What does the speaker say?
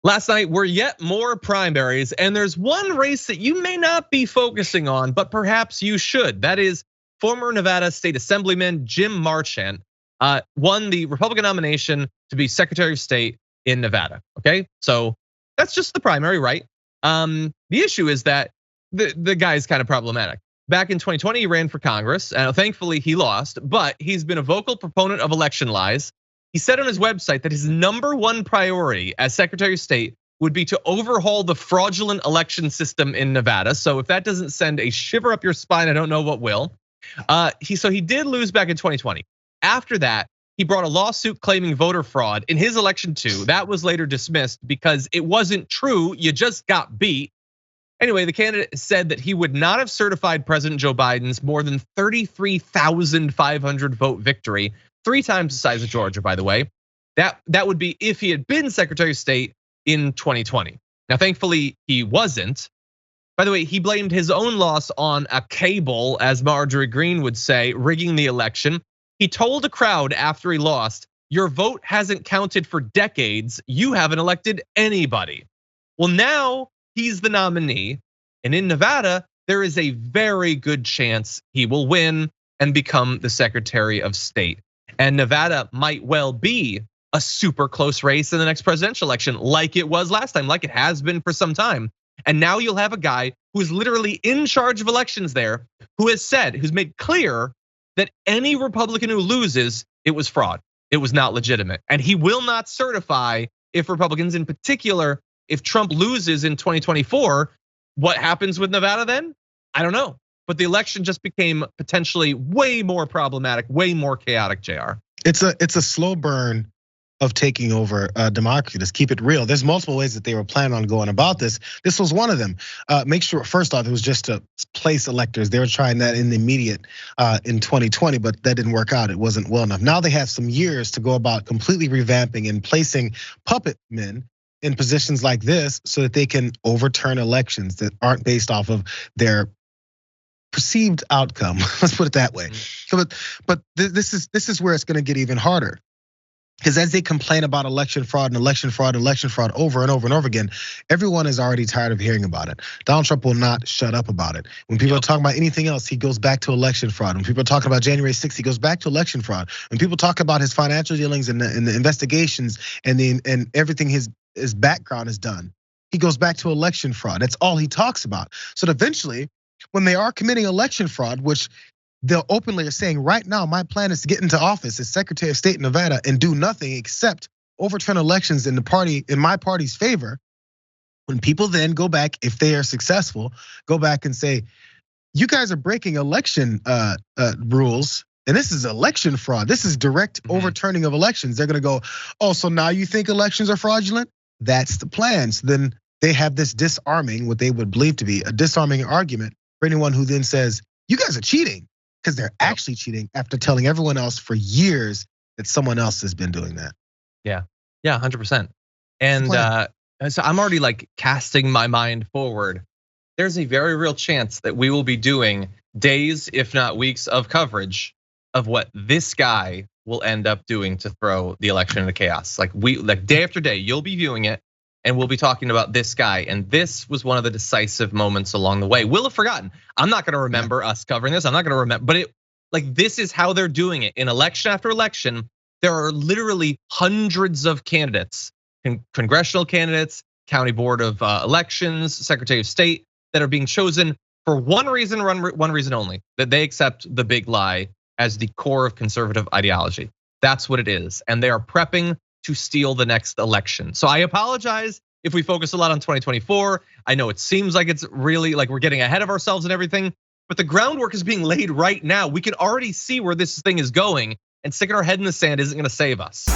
Last night were yet more primaries, and there's one race that you may not be focusing on, but perhaps you should. That is former Nevada State Assemblyman Jim Marchant won the Republican nomination to be Secretary of State in Nevada. Okay, so that's just the primary, right? The issue is that the guy is kind of problematic. Back in 2020, he ran for Congress, and thankfully he lost, but he's been a vocal proponent of election lies. He said on his website that his #1 priority as Secretary of State would be to overhaul the fraudulent election system in Nevada. So if that doesn't send a shiver up your spine, I don't know what will. So he did lose back in 2020. After that, he brought a lawsuit claiming voter fraud in his election too. That was later dismissed because it wasn't true, you just got beat. Anyway, the candidate said that he would not have certified President Joe Biden's more than 33,500 vote victory, 3 times the size of Georgia, by the way. That would be if he had been Secretary of State in 2020. Now, thankfully, he wasn't. By the way, he blamed his own loss on a cable, as Marjorie Greene would say, rigging the election. He told a crowd after he lost, "Your vote hasn't counted for decades. You haven't elected anybody." Well, now he's the nominee, and in Nevada, there is a very good chance he will win and become the Secretary of State. And Nevada might well be a super close race in the next presidential election, like it was last time, like it has been for some time. And now you'll have a guy who's literally in charge of elections there, who's made clear that any Republican who loses, it was fraud. It was not legitimate. And he will not certify if Republicans, in particular, if Trump loses in 2024, what happens with Nevada then? I don't know. But the election just became potentially way more problematic, way more chaotic, JR. It's a slow burn of taking over democracy. Just keep it real. There's multiple ways that they were planning on going about this. This was one of them. Make sure, first off, it was just to place electors. They were trying that in the immediate in 2020, but that didn't work out. It wasn't well enough. Now they have some years to go about completely revamping and placing puppet men in positions like this so that they can overturn elections that aren't based off of their perceived outcome. Let's put it that way. But this is where it's going to get even harder. Because as they complain about election fraud and election fraud over and over and over again, everyone is already tired of hearing about it. Donald Trump will not shut up about it. When people are talking about anything else, he goes back to election fraud. When people are talking about January 6th, he goes back to election fraud. When people talk about his financial dealings and the investigations and everything his background has done, he goes back to election fraud. That's all he talks about. So eventually, when they are committing election fraud, which they'll openly are saying right now, my plan is to get into office as Secretary of State in Nevada and do nothing except overturn elections in my party's favor. When people then go back, if they are successful, go back and say, you guys are breaking election rules, and this is election fraud. This is direct overturning of elections. They're gonna go, oh, so now you think elections are fraudulent? That's the plan. So then they have this disarming, what they would believe to be a disarming argument for anyone who then says, you guys are cheating. Because they're actually cheating after telling everyone else for years that someone else has been doing that. Yeah, 100%. And so I'm already like casting my mind forward. There's a very real chance that we will be doing days, if not weeks, of coverage of what this guy will end up doing to throw the election into chaos. Like day after day, you'll be viewing it. And we'll be talking about this guy. And this was one of the decisive moments along the way. We'll have forgotten. I'm not gonna remember us covering this. I'm not gonna remember, but this is how they're doing it. In election after election, there are literally hundreds of candidates, congressional candidates, county board of elections, Secretary of State, that are being chosen for one reason only, that they accept the big lie as the core of conservative ideology. That's what it is. And they are prepping to steal the next election. So I apologize if we focus a lot on 2024. I know it seems like it's really like we're getting ahead of ourselves and everything, but the groundwork is being laid right now. We can already see where this thing is going, and sticking our head in the sand isn't gonna save us.